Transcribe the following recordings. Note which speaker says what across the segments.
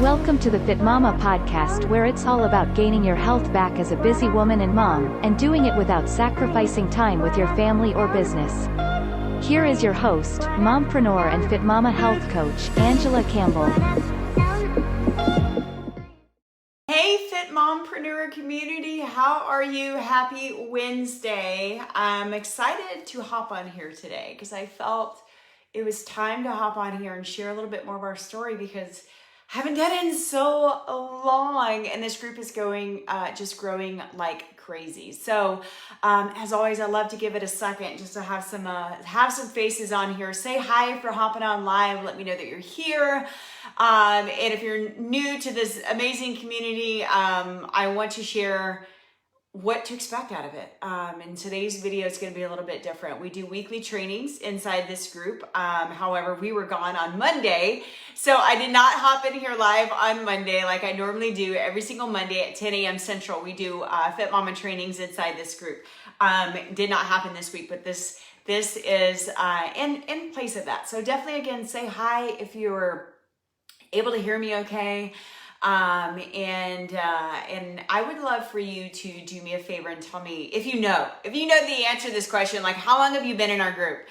Speaker 1: Welcome to the Fitmama podcast, where it's all about gaining your health back as a busy woman and mom, and doing it without sacrificing time with your family or business. Here is your host, mompreneur and Fitmama health coach, Angela Campbell.
Speaker 2: Hey FITMOMPRENEUR community, how are you? Happy Wednesday. I'm excited to hop on here today because I felt it was time to hop on here and share a little bit more of our story because I haven't done it in so long, and this group is just growing like crazy. So as always, I love to give it a second just to have some faces on here. Say hi if you're hopping on live. Let me know that you're here. And if you're new to this amazing community, I want to share what to expect out of it. And today's video is going to be a little bit different. We do weekly trainings inside this group. However, we were gone on Monday, so I did not hop in here live on Monday like I normally do every single Monday at 10 a.m. Central. We do Fitmama trainings inside this group. Did not happen this week, but this is in place of that. So definitely, again, say hi if you're able to hear me okay. And I would love for you to do me a favor and tell me if you know the answer to this question, like how long have you been in our group?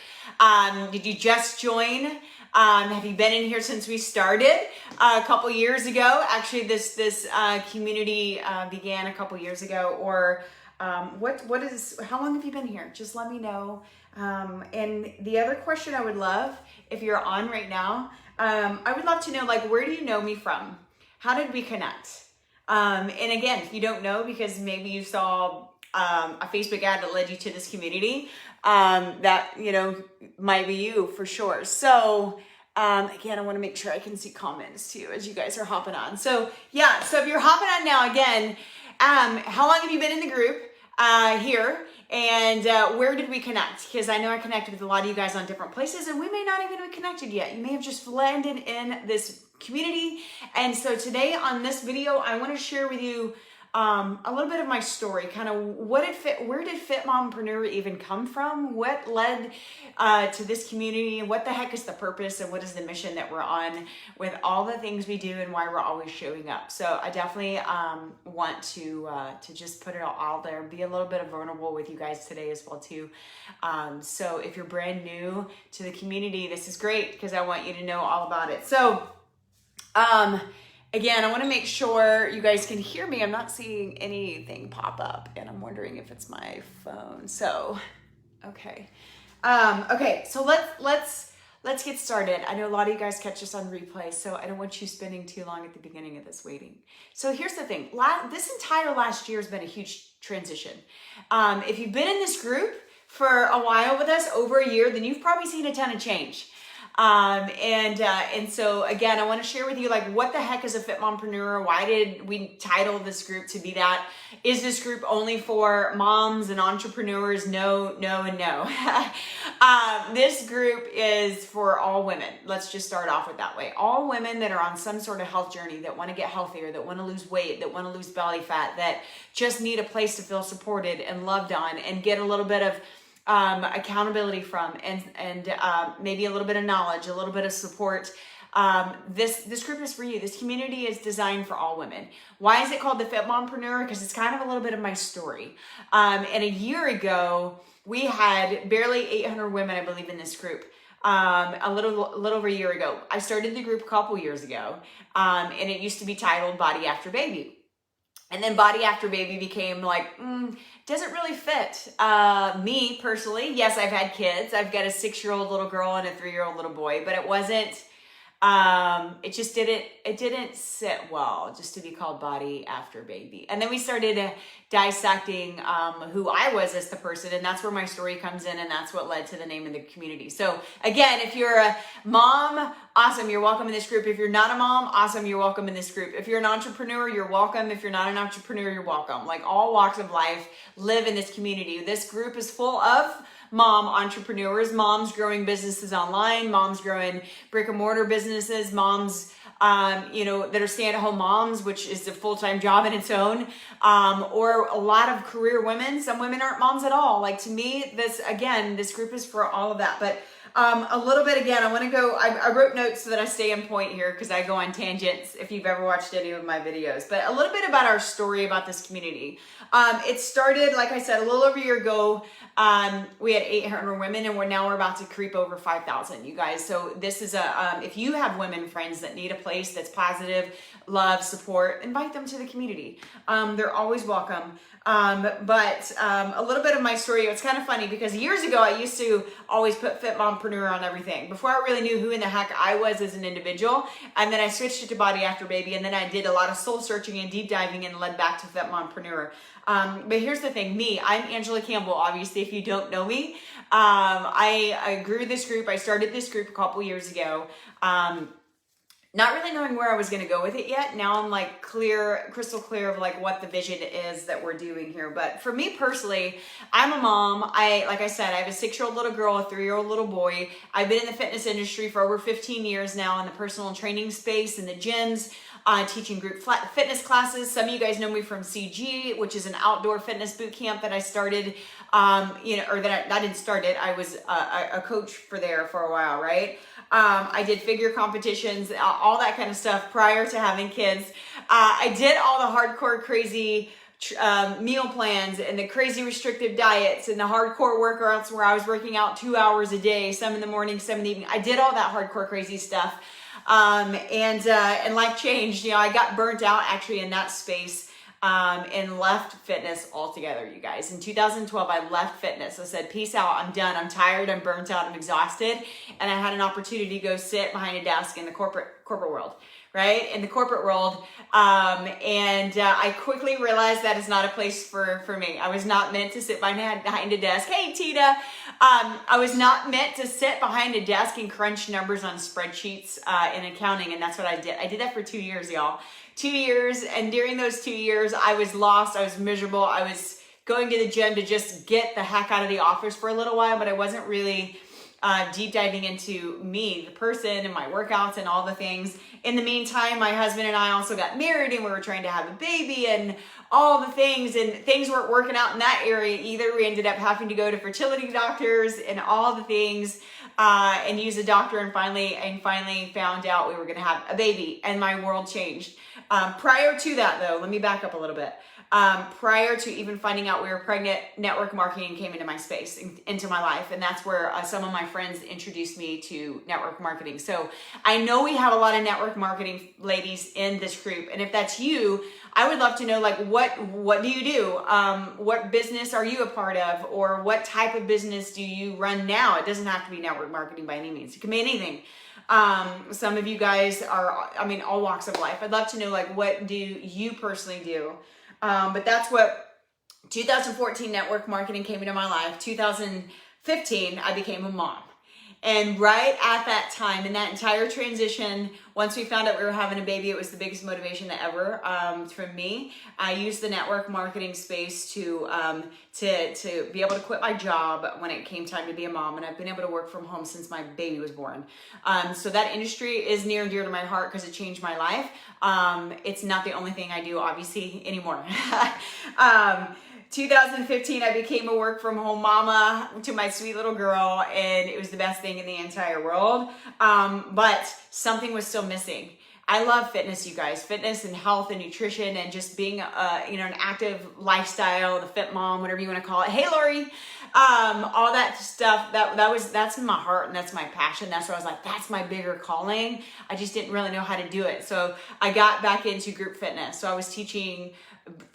Speaker 2: Did you just join? Have you been in here since we started a couple years ago? Actually, this community began a couple years ago, or how long have you been here? Just let me know. And the other question I would love, if you're on right now, I would love to know, like, where do you know me from? How did we connect? And again, if you don't know, because maybe you saw a Facebook ad that led you to this community, that, might be you for sure. So again, I want to make sure I can see comments too as you guys are hopping on. So yeah, so if you're hopping on now, again, how long have you been in the group here? And where did we connect? Because I know I connected with a lot of you guys on different places, and we may not even be connected yet. You may have just landed in this community. And so today on this video, I want to share with you a little bit of my story, kind of where did FITMOMPRENEUR even come from? What led to this community? What the heck is the purpose, and what is the mission that we're on with all the things we do and why we're always showing up? So I definitely want to just put it all there, be a little bit vulnerable with you guys today as well too. So if you're brand new to the community, this is great because I want you to know all about it. So again, I want to make sure you guys can hear me. I'm not seeing anything pop up, and I'm wondering if it's my phone. So, okay. So let's get started. I know a lot of you guys catch this on replay, so I don't want you spending too long at the beginning of this waiting. So here's the thing. This entire last year has been a huge transition. If you've been in this group for a while with us, over a year, then you've probably seen a ton of change. And so again, I want to share with you, like, what the heck is a FITMOMPRENEUR? Why did we title this group to be that? Is this group only for moms and entrepreneurs? No, and no. This group is for all women. Let's just start off with that way. All women that are on some sort of health journey, that want to get healthier, that want to lose weight, that want to lose belly fat, that just need a place to feel supported and loved on and get a little bit of accountability from, and maybe a little bit of knowledge, a little bit of support. This group is for you. This community is designed for all women. Why is it called the FITMOMPRENEUR? Because it's kind of a little bit of my story. And a year ago, we had barely 800 women, I believe, in this group. A little over a year ago. I started the group a couple years ago, and it used to be titled Body After Baby. And then Body After Baby became like, doesn't really fit me personally. Yes, I've had kids. I've got a 6-year-old little girl and a 3-year-old little boy, but it wasn't, it didn't sit well just to be called Body After Baby. And then we started dissecting who I was as the person, and that's where my story comes in, and that's what led to the name of the community. So again, if you're a mom, awesome, you're welcome in this group. If you're not a mom, awesome, you're welcome in this group. If you're an entrepreneur, you're welcome. If you're not an entrepreneur, you're welcome. Like, all walks of life live in this community. This group is full of mom entrepreneurs, moms growing businesses online, moms growing brick and mortar businesses, moms that are stay-at-home moms, which is a full-time job in its own, or a lot of career women. Some women aren't moms at all. Like, to me, this group is for all of that. But A little bit again, I want to go, I wrote notes so that I stay in point here because I go on tangents if you've ever watched any of my videos. But a little bit about our story about this community. It started, like I said, a little over a year ago. We had 800 women, and we're about to creep over 5,000, you guys. So this is if you have women friends that need a place that's positive, love, support, invite them to the community. They're always welcome. But a little bit of my story, it's kind of funny because years ago I used to always put FITMOMPRENEUR on everything before I really knew who in the heck I was as an individual. And then I switched it to Body After Baby, and then I did a lot of soul searching and deep diving and led back to FITMOMPRENEUR. But here's the thing, I'm Angela Campbell, obviously, if you don't know me. I grew this group. I started this group a couple years ago. Not really knowing where I was going to go with it yet. Now I'm like crystal clear of like what the vision is that we're doing here. But for me personally, I'm a mom. Like I said, I have a 6-year-old little girl, a 3-year-old little boy. I've been in the fitness industry for over 15 years now in the personal training space, in the gyms, teaching group fitness classes. Some of you guys know me from CG, which is an outdoor fitness boot camp that I started, or that I didn't start it. I was a coach for there for a while, right? I did figure competitions, all that kind of stuff prior to having kids. I did all the hardcore crazy meal plans and the crazy restrictive diets and the hardcore workouts where I was working out 2 hours a day, some in the morning, some in the evening. I did all that hardcore crazy stuff. And life changed. I got burnt out actually in that space. And left fitness altogether, you guys. In 2012, I left fitness. I said, peace out. I'm done. I'm tired. I'm burnt out. I'm exhausted. And I had an opportunity to go sit behind a desk in the corporate world, right? In the corporate world. I quickly realized that is not a place for me. I was not meant to sit behind a desk. Hey, Tita. I was not meant to sit behind a desk and crunch numbers on spreadsheets, in accounting. And that's what I did. I did that for 2 years, y'all. 2 years, and during those 2 years, I was lost, I was miserable, I was going to the gym to just get the heck out of the office for a little while, but I wasn't really deep diving into me, the person, and my workouts and all the things. In the meantime, my husband and I also got married, and we were trying to have a baby, and all the things, and things weren't working out in that area either. We ended up having to go to fertility doctors and all the things, and use a doctor, and finally found out we were going to have a baby, and my world changed. Prior to that, though, let me back up a little bit. Prior to even finding out we were pregnant, network marketing came into my space, into my life. And that's where some of my friends introduced me to network marketing. So I know we have a lot of network marketing ladies in this group. And if that's you, I would love to know, like, what do you do? What business are you a part of? Or what type of business do you run now? It doesn't have to be network marketing by any means. It can be anything. Some of you guys are, all walks of life. I'd love to know, like, what do you personally do? But that's what 2014 network marketing came into my life. 2015, I became a mom. And right at that time, in that entire transition, once we found out we were having a baby, it was the biggest motivation ever for me. I used the network marketing space to be able to quit my job when it came time to be a mom, and I've been able to work from home since my baby was born. So that industry is near and dear to my heart because it changed my life. It's not the only thing I do, obviously, anymore. 2015, I became a work from home mama to my sweet little girl, and it was the best thing in the entire world. But something was still missing. I love fitness, you guys, fitness and health and nutrition and just being an active lifestyle, the fit mom, whatever you want to call it. Hey, Lori, all that stuff, that's in my heart and that's my passion. That's where I was like, that's my bigger calling. I just didn't really know how to do it. So I got back into group fitness. So I was teaching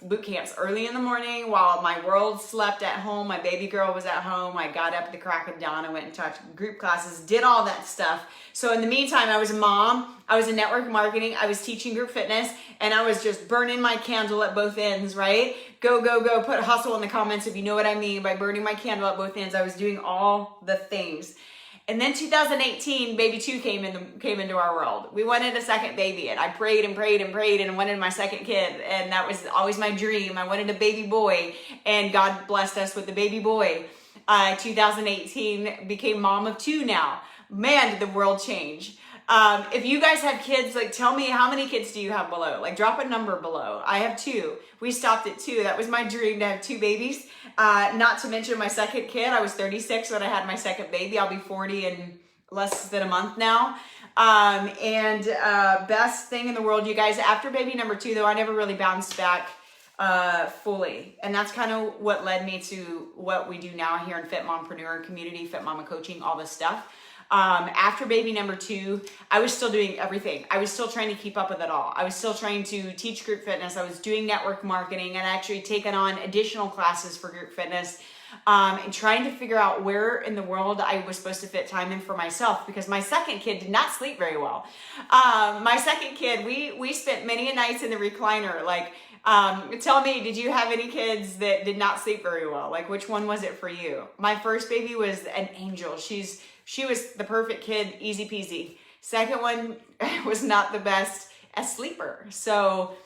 Speaker 2: boot camps early in the morning while my world slept at home. My baby girl was at home. I got up at the crack of dawn. I went and taught group classes, did all that stuff. So in the meantime, I was a mom. I was in network marketing. I was teaching group fitness, and I was just burning my candle at both ends, right? Go, go, go. Put hustle in the comments if you know what I mean by burning my candle at both ends. I was doing all the things. And then 2018, baby 2 came into our world. We wanted a second baby, and I prayed and prayed and prayed and wanted my second kid. And that was always my dream. I wanted a baby boy, and God blessed us with the baby boy. 2018 became mom of 2 now. Man, did the world change. If you guys have kids, like tell me how many kids do you have below? Like drop a number below. I have 2. We stopped at 2. That was my dream, to have 2 babies. Not to mention my second kid. I was 36 when I had my second baby. I'll be 40 in less than a month now. Best thing in the world, you guys. After baby number 2, though, I never really bounced back fully. And that's kind of what led me to what we do now here in FITMOMPRENEUR community, FitMama coaching, all this stuff. After baby number 2, I was still doing everything. I was still trying to keep up with it all. I was still trying to teach group fitness. I was doing network marketing and actually taken on additional classes for group fitness. And trying to figure out where in the world I was supposed to fit time in for myself, because my second kid did not sleep very well. My second kid, we spent many nights in the recliner. Like, tell me, did you have any kids that did not sleep very well? Like, which one was it for you? My first baby was an angel. She was the perfect kid, easy peasy. Second one was not the best, a sleeper. So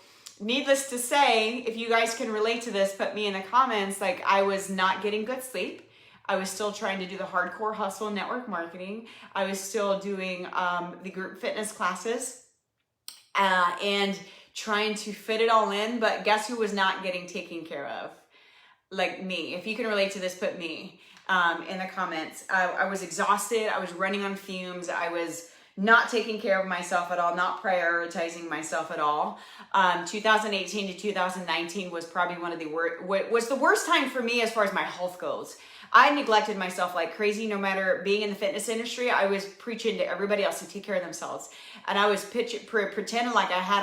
Speaker 2: needless to say, if you guys can relate to this, put me in the comments. Like, I was not getting good sleep. I was still trying to do the hardcore hustle network marketing. I was still doing the group fitness classes and trying to fit it all in. But guess who was not getting taken care of? Like me. If you can relate to this, put me in the comments. I was exhausted. I was running on fumes. I was not taking care of myself at all, not prioritizing myself at all. 2018 to 2019 was probably one of the worst time for me as far as my health goes. I neglected myself like crazy. No matter being in the fitness industry, I was preaching to everybody else to take care of themselves. And I was pretending like I had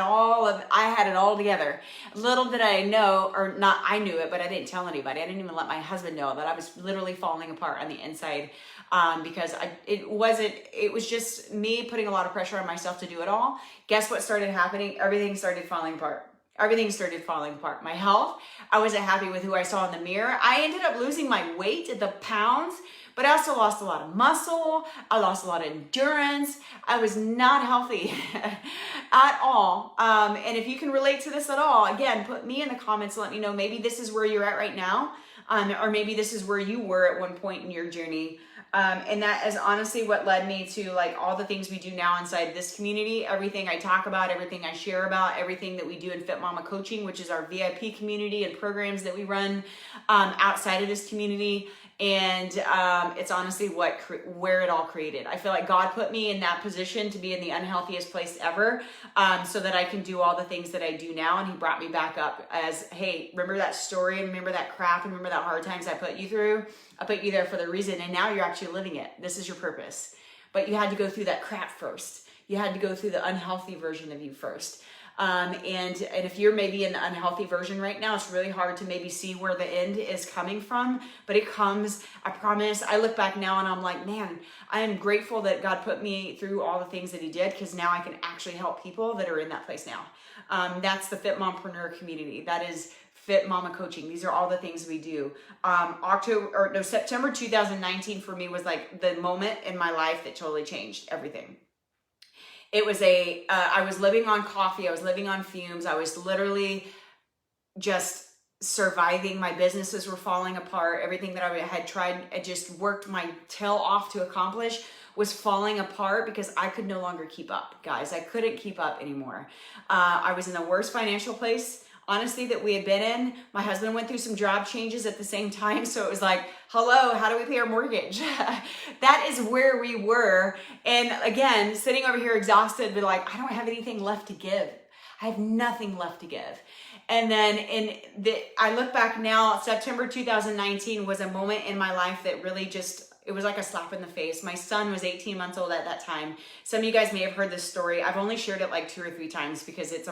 Speaker 2: it all together. Little did I know, or not, I knew it, but I didn't tell anybody. I didn't even let my husband know that I was literally falling apart on the inside. Because it was just me putting a lot of pressure on myself to do it all. Guess what started happening? Everything started falling apart. Everything started falling apart. My health, I wasn't happy with who I saw in the mirror. I ended up losing my weight, the pounds, but I also lost a lot of muscle. I lost a lot of endurance. I was not healthy at all. And if you can relate to this at all, again, put me in the comments and let me know. Maybe this is where you're at right now. Or maybe this is where you were at one point in your journey. And that is honestly what led me to like all the things we do now inside this community, everything I talk about, everything I share about, everything that we do in Fitmama coaching, which is our VIP community and programs that we run outside of this community. And it's honestly where it all created. I feel like God put me in that position to be in the unhealthiest place ever, so that I can do all the things that I do now. And he brought me back up as, hey, remember that story and remember that crap and remember that hard times I put you through? I put you there for the reason, and now you're actually living it. This is your purpose. But you had to go through that crap first. You had to go through the unhealthy version of you first. And if you're maybe in the unhealthy version right now, it's really hard to maybe see where the end is coming from, but it comes, I promise. I look back now and I'm like, man, I am grateful that God put me through all the things that he did, because now I can actually help people that are in that place now. That's the FITMOMPRENEUR community. That is Fitmama coaching. These are all the things we do. September 2019 for me was like the moment in my life that totally changed everything. It was I was living on coffee. I was living on fumes. I was literally just surviving. My businesses were falling apart. Everything that I had tried, I just worked my tail off to accomplish, was falling apart because I could no longer keep up, guys. I couldn't keep up anymore. I was in the worst financial place, honestly, that we had been in. My husband went through some job changes at the same time. So it was like, hello, how do we pay our mortgage? That is where we were. And again, sitting over here exhausted, but like, I don't have anything left to give. I have nothing left to give. And then I look back now, September 2019 was a moment in my life that really just, it was like a slap in the face. My son was 18 months old at that time. Some of you guys may have heard this story. I've only shared it like 2 or 3 times because it's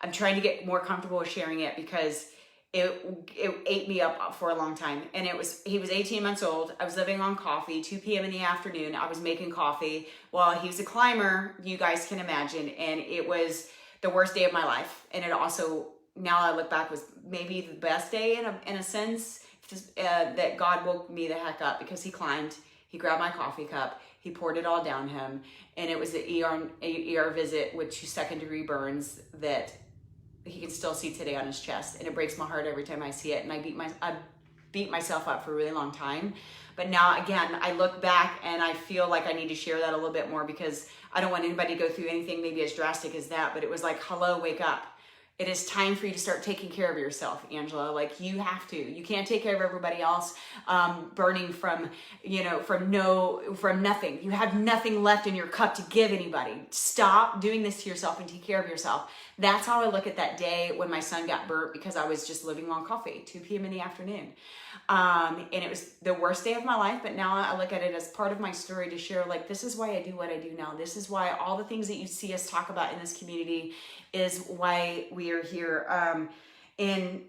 Speaker 2: I'm trying to get more comfortable with sharing it because it ate me up for a long time. And he was 18 months old. I was living on coffee, 2 p.m. in the afternoon. I was making coffee. Well, he was a climber, you guys can imagine. And it was the worst day of my life. And it also, now I look back, was maybe the best day in a sense, just, that God woke me the heck up, because he climbed, he grabbed my coffee cup, he poured it all down him. And it was the ER visit with 2 second-degree burns that he can still see today on his chest, and it breaks my heart every time I see it. And beat myself up for a really long time. But now, again, I look back and I feel like I need to share that a little bit more, because I don't want anybody to go through anything maybe as drastic as that. But it was like, hello, wake up. It is time for you to start taking care of yourself, Angela. Like, you have to. You can't take care of everybody else, burning from, from nothing. You have nothing left in your cup to give anybody. Stop doing this to yourself and take care of yourself. That's how I look at that day when my son got burnt because I was just living on coffee, 2 p.m. in the afternoon. And it was the worst day of my life, but now I look at it as part of my story to share, like, this is why I do what I do now. This is why all the things that you see us talk about in this community is why we are here. And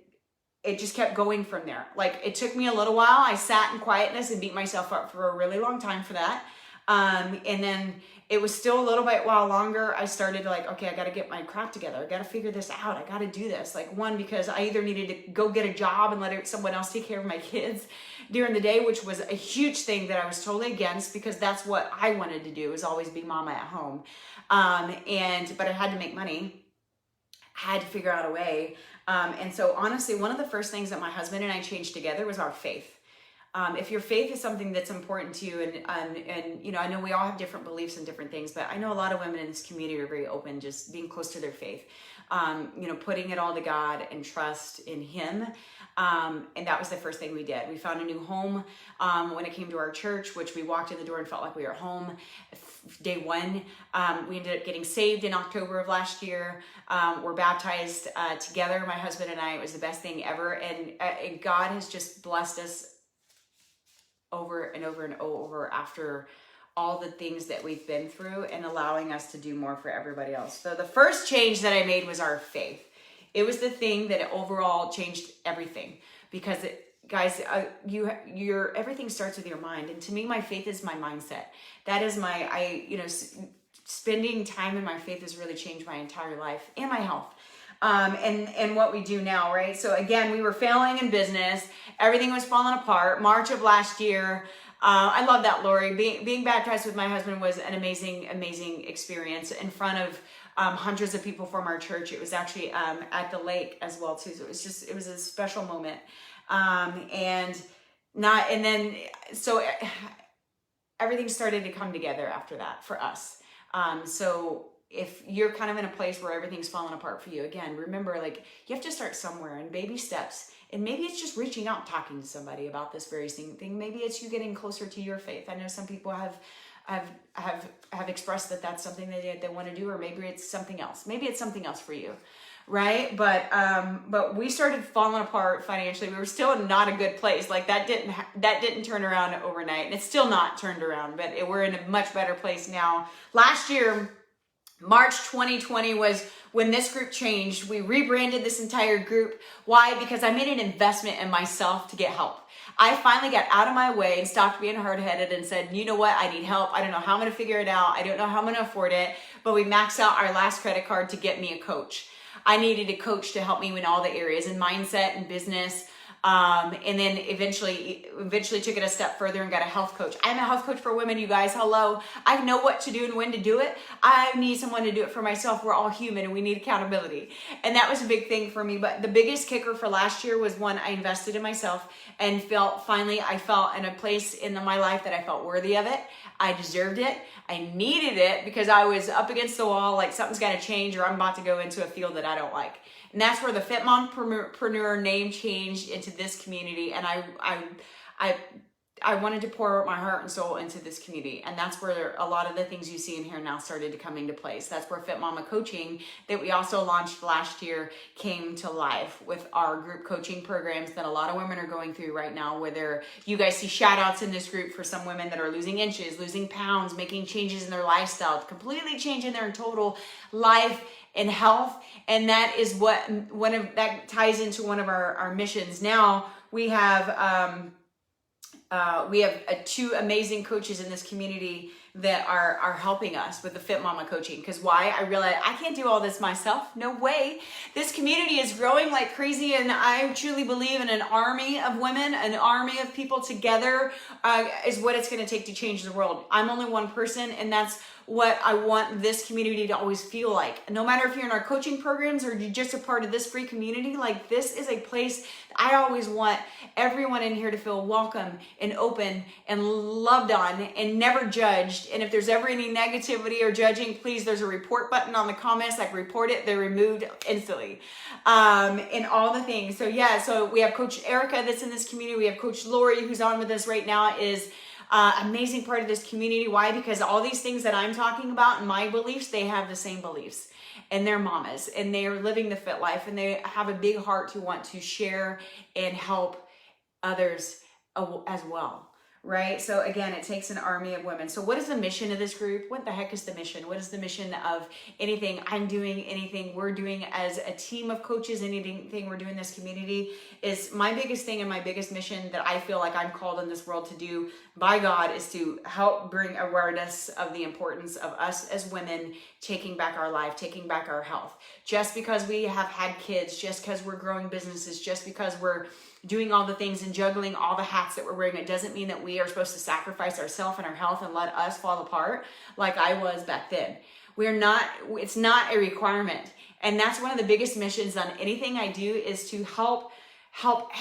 Speaker 2: it just kept going from there. Like, it took me a little while. I sat in quietness and beat myself up for a really long time for that. And then it was still a little bit while longer. I started like, okay, I got to get my crap together. I got to figure this out. I got to do this. Like, one, because I either needed to go get a job and let someone else take care of my kids during the day, which was a huge thing that I was totally against, because that's what I wanted to do, is always be mama at home. But I had to make money. I had to figure out a way. And so honestly, one of the first things that my husband and I changed together was our faith. If your faith is something that's important to you, and I know we all have different beliefs and different things, but I know a lot of women in this community are very open, just being close to their faith, putting it all to God and trust in Him. And that was the first thing we did. We found a new home when it came to our church, which we walked in the door and felt like we were home. Day one, we ended up getting saved in October of last year. We're baptized together, my husband and I. It was the best thing ever. And God has just blessed us over and over and over after all the things that we've been through, and allowing us to do more for everybody else. So the first change that I made was our faith. It was the thing that overall changed everything, because guys, your everything starts with your mind. And to me, my faith is my mindset. That is spending time in my faith has really changed my entire life and my health. And what we do now, right? So again, we were failing in business. Everything was falling apart. March of last year. I love that, Lori. Being baptized with my husband was an amazing, amazing experience in front of hundreds of people from our church. It was actually at the lake as well too. So it was a special moment. So everything started to come together after that for us. So if you're kind of in a place where everything's falling apart for you, again, remember, like, you have to start somewhere, in baby steps. And maybe it's just reaching out, talking to somebody about this very same thing. Maybe it's you getting closer to your faith. I know some people have expressed that that's something that they want to do, or maybe it's something else. Maybe it's something else for you, right? But we started falling apart financially. We were still in not a good place. Like, that didn't turn around overnight, and it's still not turned around. But we're in a much better place now. Last year, March 2020 was when this group changed. We rebranded this entire group. Why? Because I made an investment in myself to get help. I finally got out of my way and stopped being hard-headed and said, you know what? I need help. I don't know how I'm going to figure it out. I don't know how I'm going to afford it. But we maxed out our last credit card to get me a coach. I needed a coach to help me in all the areas, in mindset and business. And then eventually took it a step further and got a health coach. I'm a health coach for women, you guys. Hello. I know what to do and when to do it. I need someone to do it for myself. We're all human and we need accountability. And that was a big thing for me. But the biggest kicker for last year was, one, I invested in myself and I felt in a place in my life that I felt worthy of it. I deserved it. I needed it because I was up against the wall, like something's got to change, or I'm about to go into a field that I don't like. And that's where the FITMOMPRENEUR name changed into this community. And I wanted to pour out my heart and soul into this community. And that's where a lot of the things you see in here now started to come into place. That's where FitMama coaching, that we also launched last year, came to life with our group coaching programs that a lot of women are going through right now, where you guys see shout outs in this group for some women that are losing inches, losing pounds, making changes in their lifestyle, completely changing their total life and health. And that is that ties into one of our missions. Now we have two amazing coaches in this community that are helping us with the FitMama coaching. Because why? I realized I can't do all this myself. No way. This community is growing like crazy, and I truly believe in an army of women, an army of people together is what it's going to take to change the world. I'm only one person, and that's what I want this community to always feel like. No matter if you're in our coaching programs or you're just a part of this free community, like this is a place I always want everyone in here to feel welcome and open and loved on and never judged. And if there's ever any negativity or judging, please, there's a report button on the comments. I can report it. They're removed instantly. And all the things. So yeah, so we have Coach Erica that's in this community. We have Coach Lori who's on with us right now, is amazing part of this community. Why? Because all these things that I'm talking about and my beliefs, they have the same beliefs, and they're mamas, and they are living the fit life, and they have a big heart to want to share and help others as well. Right? So again, it takes an army of women. So what is the mission of this group? What the heck is the mission? What is the mission of anything I'm doing, anything we're doing as a team of coaches, anything we're doing in this community? Is my biggest thing and my biggest mission that I feel like I'm called in this world to do by God is to help bring awareness of the importance of us as women taking back our life, taking back our health. Just because we have had kids, just because we're growing businesses, just because we're doing all the things and juggling all the hats that we're wearing, it doesn't mean that we are supposed to sacrifice ourselves and our health and let us fall apart like I was back then. We're not, it's not a requirement. And that's one of the biggest missions on anything I do, is to help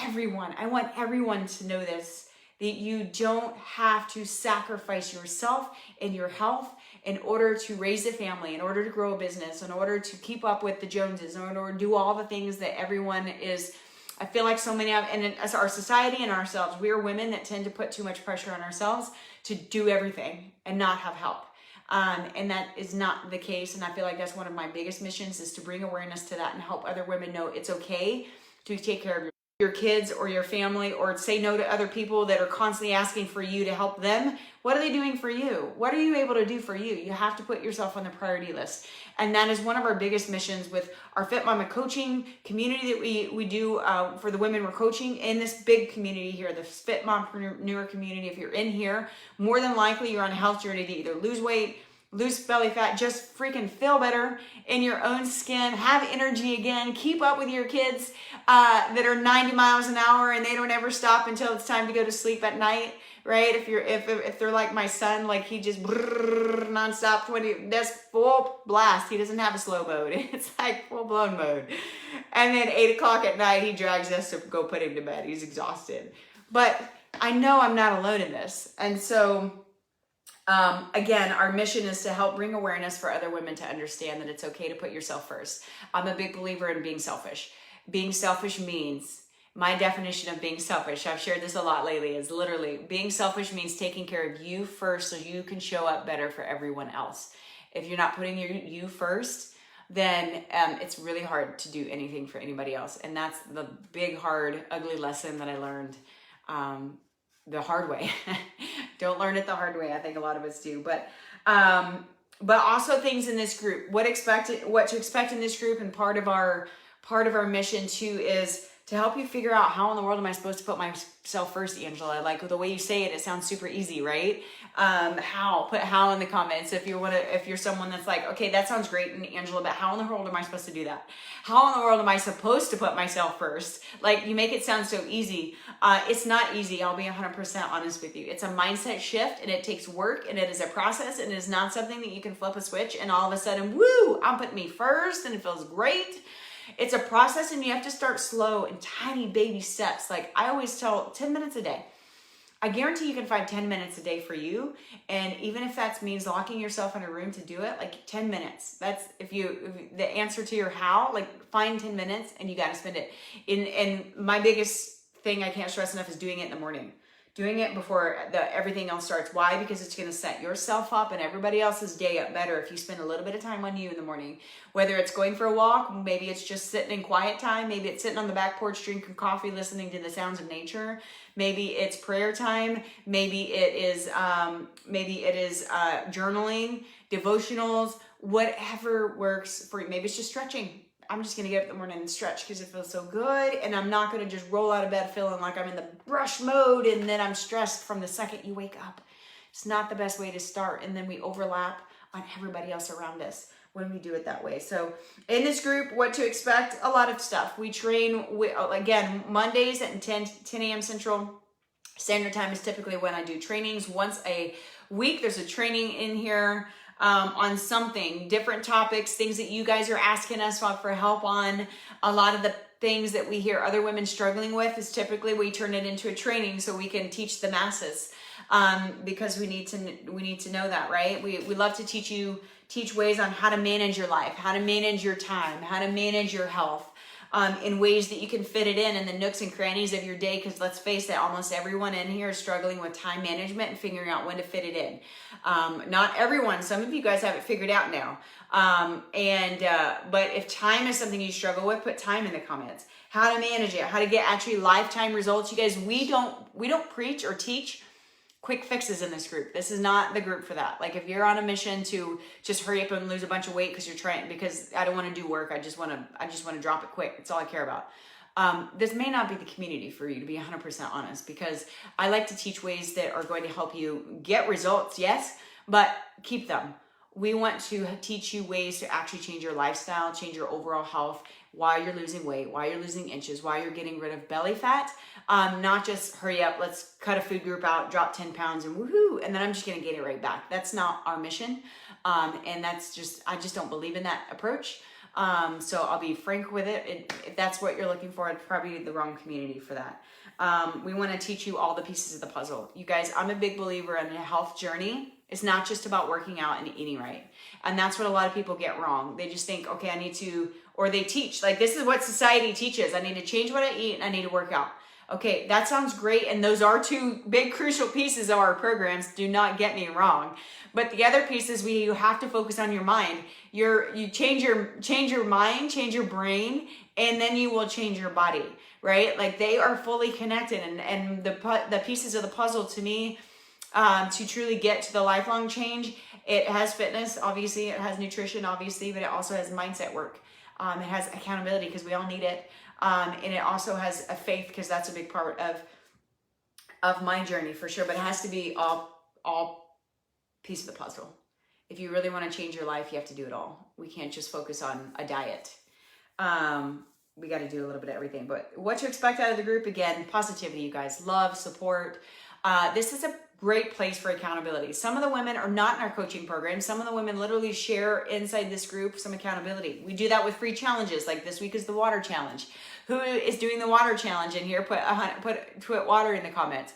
Speaker 2: everyone. I want everyone to know this, that you don't have to sacrifice yourself and your health in order to raise a family, in order to grow a business, in order to keep up with the Joneses, in order to do all the things that everyone is. I feel like so many of, and as our society and ourselves, we are women that tend to put too much pressure on ourselves to do everything and not have help. And that is not the case. And I feel like that's one of my biggest missions, is to bring awareness to that and help other women know it's okay to take care of your kids or your family, or say no to other people that are constantly asking for you to help them. What are they doing for you? What are you able to do for you? You have to put yourself on the priority list. And that is one of our biggest missions with our FitMama coaching community that we do for the women we're coaching in this big community here, the FITMOMPRENEUR community. If you're in here, more than likely you're on a health journey to either lose weight, lose belly fat, just freaking feel better in your own skin, have energy again, keep up with your kids that are 90 miles an hour and they don't ever stop until it's time to go to sleep at night, right? If they're like my son, like he just nonstop 20, that's full blast. He doesn't have a slow mode. It's like full blown mode. And then 8 o'clock at night, he drags us to go put him to bed. He's exhausted. But I know I'm not alone in this. And so again, our mission is to help bring awareness for other women to understand that it's okay to put yourself first. I'm a big believer in being selfish. Being selfish means, my definition of being selfish, I've shared this a lot lately, is literally being selfish means taking care of you first so you can show up better for everyone else. If you're not putting you first, then it's really hard to do anything for anybody else. And that's the big, hard, ugly lesson that I learned the hard way. Don't learn it the hard way. I think a lot of us do, but also things in this group, what to expect in this group. And part of our mission too is to help you figure out, how in the world am I supposed to put myself first, Angela? Like the way you say it, it sounds super easy, right? Put how in the comments if you're someone that's like, okay, that sounds great, and Angela, but how in the world am I supposed to do that? How in the world am I supposed to put myself first? Like, you make it sound so easy. It's not easy. I'll be 100% honest with you. It's a mindset shift, and it takes work, and it is a process, and it is not something that you can flip a switch and all of a sudden, woo, I'm putting me first and it feels great. It's a process, and you have to start slow in tiny baby steps. Like I always tell, 10 minutes a day. I guarantee you can find 10 minutes a day for you. And even if that means locking yourself in a room to do it, like 10 minutes. That's if the answer to your how, like find 10 minutes and you got to spend it. And my biggest thing I can't stress enough is doing it in the morning. Doing it before everything else starts. Why? Because it's going to set yourself up and everybody else's day up better if you spend a little bit of time on you in the morning. Whether it's going for a walk, maybe it's just sitting in quiet time, maybe it's sitting on the back porch drinking coffee, listening to the sounds of nature. Maybe it's prayer time. Maybe it is journaling, devotionals, whatever works for you. Maybe it's just stretching. I'm just going to get up in the morning and stretch because it feels so good. And I'm not going to just roll out of bed feeling like I'm in the rush mode and then I'm stressed from the second you wake up. It's not the best way to start. And then we overlap on everybody else around us when we do it that way. So in this group, what to expect? A lot of stuff. We train, again, Mondays at 10 a.m. Central Standard Time is typically when I do trainings. Once a week, there's a training in here. on something, different topics, things that you guys are asking us for help on. A lot of the things that we hear other women struggling with is typically we turn it into a training so we can teach the masses, because we need to know that, right? We love to teach ways on how to manage your life, how to manage your time, how to manage your health, in ways that you can fit it in the nooks and crannies of your day. Because let's face it, almost everyone in here is struggling with time management and figuring out when to fit it in. Not everyone, some of you guys have it figured out now. But if time is something you struggle with, put time in the comments. How to manage it, how to get actually lifetime results. You guys, we don't preach or teach quick fixes in this group. This is not the group for that. Like if you're on a mission to just hurry up and lose a bunch of weight because I don't want to do work, I just want to drop it quick. It's all I care about. This may not be the community for you, to be 100% honest, because I like to teach ways that are going to help you get results, yes, but keep them. We want to teach you ways to actually change your lifestyle, change your overall health, while you're losing weight, while you're losing inches, while you're getting rid of belly fat. Not just hurry up, let's cut a food group out, drop 10 pounds and woohoo, and then I'm just gonna gain it right back. That's not our mission. And I just don't believe in that approach. So I'll be frank with it. If that's what you're looking for, it's probably the wrong community for that. We wanna teach you all the pieces of the puzzle. You guys, I'm a big believer in a health journey. It's not just about working out and eating right. And that's what a lot of people get wrong. They just think, okay, I need to, or they teach, like this is what society teaches. I need to change what I eat and I need to work out. Okay, that sounds great. And those are two big crucial pieces of our programs. Do not get me wrong. But the other piece is you have to focus on your mind. You change your mind, change your brain, and then you will change your body, right? Like they are fully connected. And the pieces of the puzzle to me, to truly get to the lifelong change, it has fitness, obviously, it has nutrition, obviously, but it also has mindset work. It has accountability because we all need it. And it also has a faith because that's a big part of my journey for sure, but it has to be all piece of the puzzle. If you really want to change your life, you have to do it all. We can't just focus on a diet. We got to do a little bit of everything, but what to expect out of the group, again, positivity, you guys, love, support. This is a great place for accountability. Some of the women are not in our coaching program. Some of the women literally share inside this group some accountability. We do that with free challenges. Like this week is the water challenge. Who is doing the water challenge in here? Put water in the comments.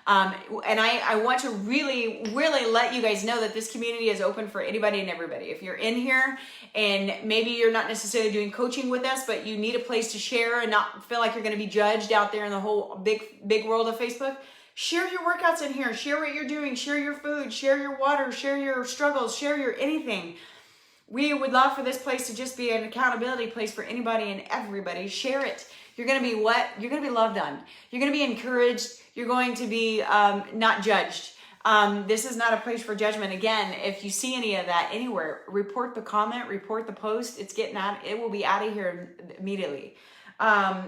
Speaker 2: And I want to really let you guys know that this community is open for anybody and everybody. If you're in here and maybe you're not necessarily doing coaching with us, but you need a place to share and not feel like you're going to be judged out there in the whole big world of Facebook, share your workouts in here, share what you're doing, share your food, share your water, share your struggles, share your anything. We would love for this place to just be an accountability place for anybody and everybody. Share it. You're going to be what? You're going to be loved on. You're going to be encouraged. You're going to be not judged. This is not a place for judgment. Again, if you see any of that anywhere, report the comment, report the post. It's getting out. It will be out of here immediately.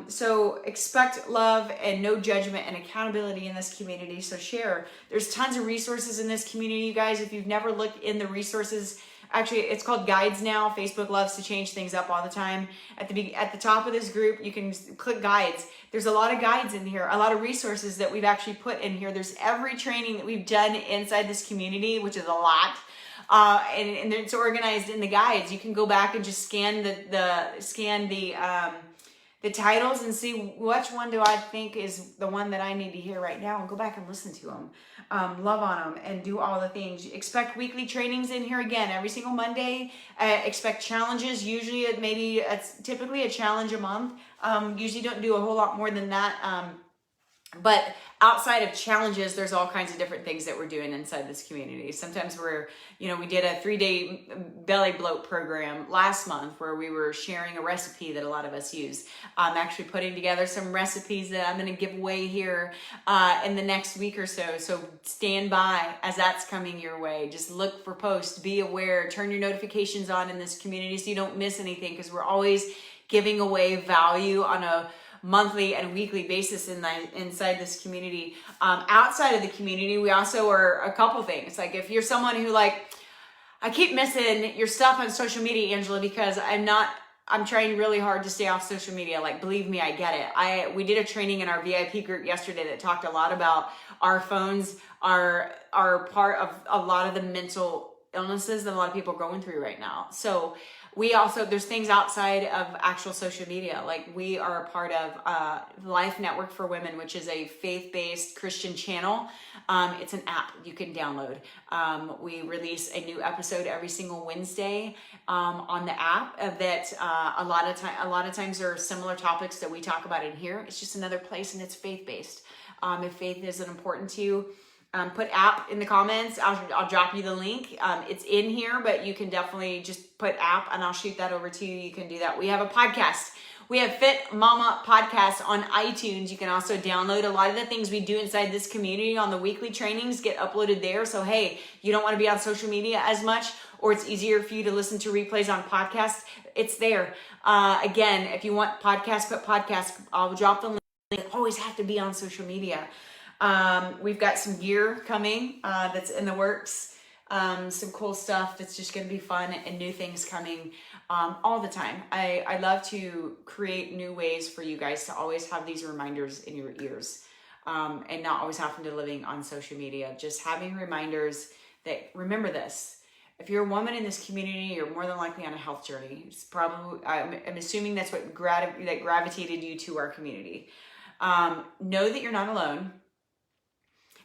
Speaker 2: So expect love and no judgment and accountability in this community. So share. There's tons of resources in this community, you guys. If you've never looked in the resources, actually it's called guides now. Facebook loves to change things up all the time. At the top of this group, you can click guides. There's a lot of guides in here, a lot of resources that we've actually put in here. There's every training that we've done inside this community, which is a lot. And it's organized in the guides. You can go back and just scan the titles and see which one do I think is the one that I need to hear right now, and go back and listen to them, love on them, and do all the things. Expect weekly trainings in here again every single Monday. Expect challenges. Usually it's typically a challenge a month. Usually don't do a whole lot more than that. But outside of challenges, there's all kinds of different things that we're doing inside this community. Sometimes we did a 3-day belly bloat program last month where we were sharing a recipe that a lot of us use. I'm actually putting together some recipes that I'm going to give away here in the next week or so. So stand by as that's coming your way. Just look for posts, be aware, turn your notifications on in this community so you don't miss anything, because we're always giving away value on a monthly and weekly basis inside this community. Outside of the community, we also are a couple things. Like if you're someone who I keep missing your stuff on social media, Angela, because I'm trying really hard to stay off social media. Like, believe me, I get it. We did a training in our VIP group yesterday that talked a lot about our phones are part of a lot of the mental illnesses that a lot of people are going through right now. So we also, there's things outside of actual social media. Like we are a part of Life Network for Women, which is a faith-based Christian channel. It's an app you can download. We release a new episode every single Wednesday on the app that a lot of times there are similar topics that we talk about in here. It's just another place, and it's faith-based. If faith isn't important to you, put app in the comments. I'll drop you the link. It's in here, but you can definitely just put app and I'll shoot that over to you. You can do that. We have a podcast. We have Fitmama podcast on iTunes. You can also download a lot of the things we do inside this community on the weekly trainings, get uploaded there. So, hey, you don't want to be on social media as much, or it's easier for you to listen to replays on podcasts. It's there. Again, if you want podcasts, put podcast. I'll drop the link. You always have to be on social media. We've got some gear coming that's in the works, some cool stuff that's just going to be fun, and new things coming all the time. I love to create new ways for you guys to always have these reminders in your ears, and not always having to living on social media. Just having reminders that, remember this. If you're a woman in this community, you're more than likely on a health journey. It's probably, I'm assuming that's what gravitated you to our community. Know that you're not alone.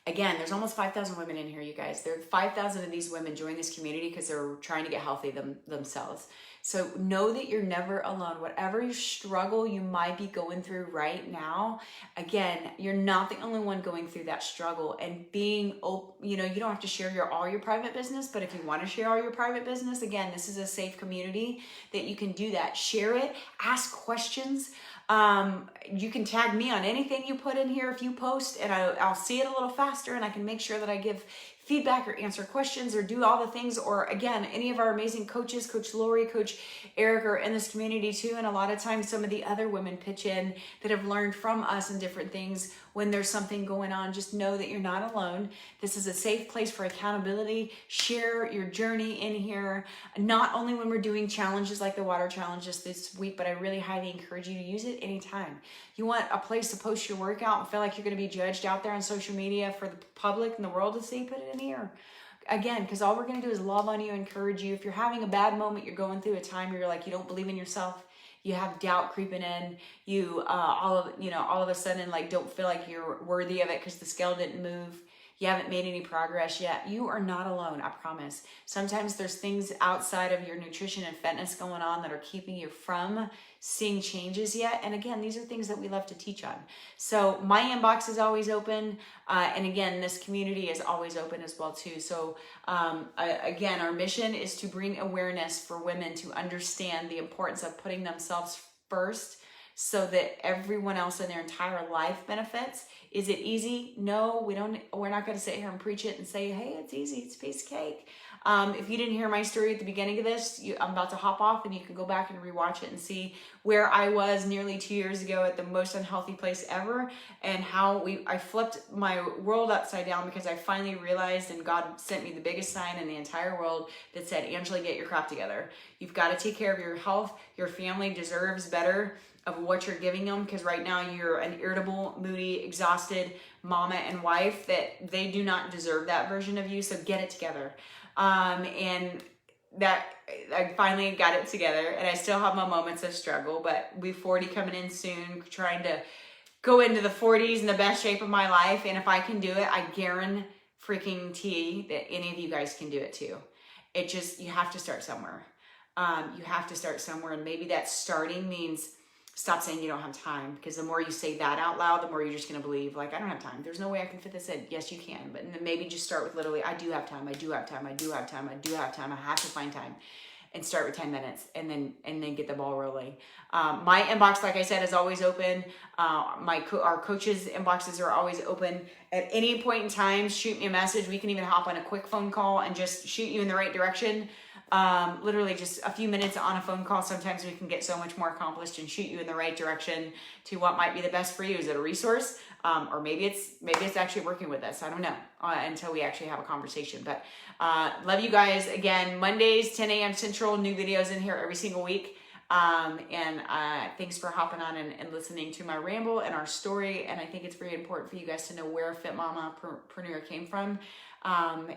Speaker 2: Again, there's almost 5,000 women in here, you guys. There are 5,000 of these women join this community because they're trying to get healthy themselves. So know that you're never alone. Whatever struggle you might be going through right now, again, you're not the only one going through that struggle. And being, you don't have to share all your private business, but if you want to share all your private business, again, this is a safe community that you can do that. Share it, ask questions. You can tag me on anything you put in here if you post, and I'll see it a little faster, and I can make sure that I give feedback or answer questions or do all the things. Or again, any of our amazing coaches, Coach Lori, Coach Eric, are in this community too. And a lot of times some of the other women pitch in that have learned from us and different things when there's something going on. Just know that you're not alone. This is a safe place for accountability. Share your journey in here, not only when we're doing challenges like the water challenges this week, but I really highly encourage you to use it anytime. You want a place to post your workout and feel like you're going to be judged out there on social media for the public and the world to see, put it in here. Again, because all we're going to do is love on you, encourage you. If you're having a bad moment, you're going through a time where you're like, you don't believe in yourself, you have doubt creeping in, you all of a sudden like don't feel like you're worthy of it because the scale didn't move, you haven't made any progress yet, you are not alone, I promise. Sometimes there's things outside of your nutrition and fitness going on that are keeping you from seeing changes yet. And again, these are things that we love to teach on. So my inbox is always open. And again, this community is always open as well too. So again, our mission is to bring awareness for women to understand the importance of putting themselves first so that everyone else in their entire life benefits. Is it easy? No, we're not going to sit here and preach it and say, hey, it's easy, it's a piece of cake. If you didn't hear my story at the beginning of this, I'm about to hop off and you can go back and rewatch it and see where I was nearly 2 years ago at the most unhealthy place ever, and how I flipped my world upside down because I finally realized, and God sent me the biggest sign in the entire world that said, Angela, get your crap together. You've got to take care of your health. Your family deserves better of what you're giving them, because right now you're an irritable, moody, exhausted mama and wife that they do not deserve that version of you. So get it together. And that I finally got it together, and I still have my moments of struggle, but we're 40 coming in soon, trying to go into the 40s in the best shape of my life. And if I can do it, I guarantee that any of you guys can do it too. It just, you have to start somewhere. You have to start somewhere. And maybe that starting means stop saying you don't have time, because the more you say that out loud, the more you're just going to believe, like, I don't have time. There's no way I can fit this in. Yes, you can. But then maybe just start with literally, I do have time. I do have time. I do have time. I do have time. I have to find time. And start with 10 minutes and then get the ball rolling. My inbox, like I said, is always open. Our coaches' inboxes are always open. At any point in time, shoot me a message. We can even hop on a quick phone call and just shoot you in the right direction. Literally just a few minutes on a phone call. Sometimes we can get so much more accomplished and shoot you in the right direction to what might be the best for you. Is it a resource? Or maybe it's actually working with us. I don't know until we actually have a conversation. But love you guys. Again, Mondays, 10 a.m. Central, new videos in here every single week. Thanks for hopping on and listening to my ramble and our story. And I think it's very important for you guys to know where FitMomapreneur came from.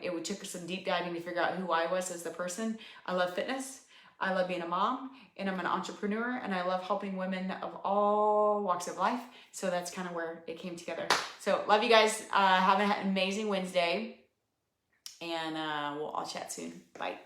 Speaker 2: It took some deep diving to figure out who I was as the person. I love fitness. I love being a mom, and I'm an entrepreneur, and I love helping women of all walks of life. So that's kind of where it came together. So love you guys. Have an amazing Wednesday, and I'll chat soon. Bye.